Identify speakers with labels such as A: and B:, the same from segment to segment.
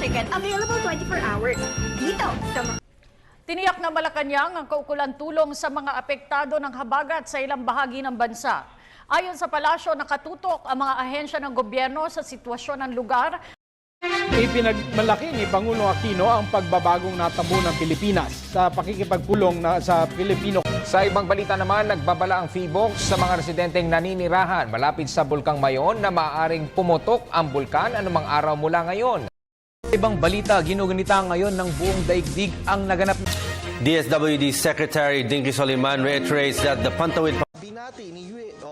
A: Chicken, available 24 hours. Dito sa
B: Tiniyak na Malacanang ang kaukulang tulong sa mga apektado ng habagat sa ilang bahagi ng bansa. Ayon sa palasyo, nakatutok ang mga ahensya ng gobyerno sa sitwasyon ng lugar.
C: Ipinagmalaki ni Pangulo Aquino ang pagbabagong natamo ng Pilipinas sa pakikipagpulong sa Pilipino.
D: Sa ibang balita naman, nagbabala ang PHIVOLCS sa mga residenteng naninirahan malapit sa Bulkang Mayon na maaaring pumutok ang bulkan anumang araw mula ngayon.
E: Ibang balita, ginugunita ngayon ng buong daigdig ang naganap.
F: DSWD Secretary Dinky Soliman reiterates that the Pantawid
G: Binati ni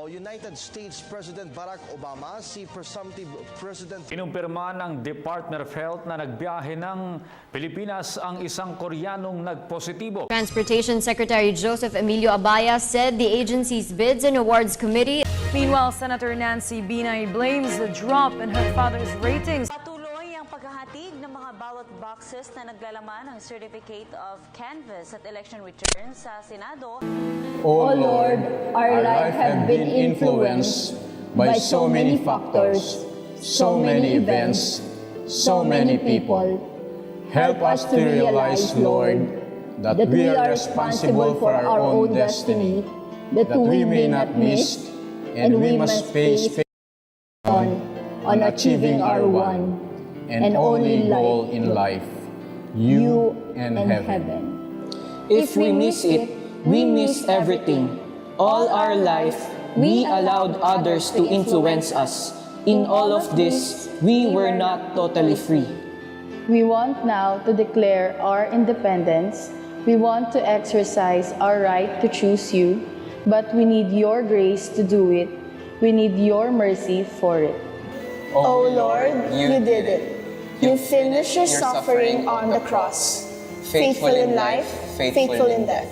G: United States President Barack Obama si presumptive President.
H: Inumpirma ng Department of Health na nagbiyahe ng Pilipinas ang isang Koreanong nagpositibo.
I: Transportation Secretary Joseph Emilio Abaya said the agency's Bids and Awards Committee.
J: Meanwhile, Senator Nancy Binay blames the drop in her father's ratings.
K: Patuloy ang paghahatid ng mga ballot boxes na naglalaman ng Certificate of Canvass at election returns sa Senado.
L: O Lord, our life have been influenced by so many factors, so many events, so many people. Help us to realize, Lord, that we are responsible for our own destiny, that we may not miss, and we must face on achieving our one and only goal in life, you and heaven.
M: If we miss it, we miss everything. All our life, we allowed others to influence us. In all of this, we were not totally free.
N: We want now to declare our independence. We want to exercise our right to choose you, but we need your grace to do it. We need your mercy for it.
L: O Lord, you did it. You finished your suffering on the cross. Faithful in life, faithful in death.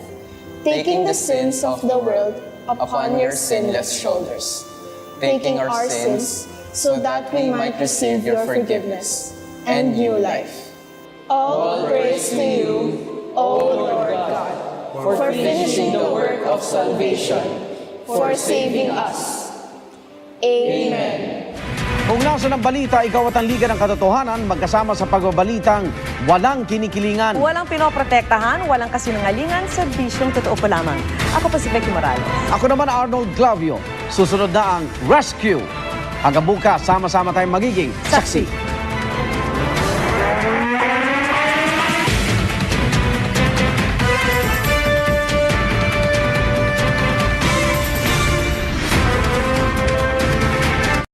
L: Taking the sins of the world upon your sinless shoulders, taking our sins so that we might receive your forgiveness and new life. All praise to you, O Lord God, for finishing the work of salvation, for saving us. Amen.
C: Kung nasa ng balita, ikaw at ang Liga ng Katotohanan magkasama sa pagbabalitang walang kinikilingan.
J: Walang pinoprotektahan, walang kasinungalingan, serbisyong totoo pa lamang. Ako po si Becky Morales.
C: Ako naman Arnold Clavio. Susunod na ang Rescue. Hanggang bukas, sama-sama tayong magiging saksi.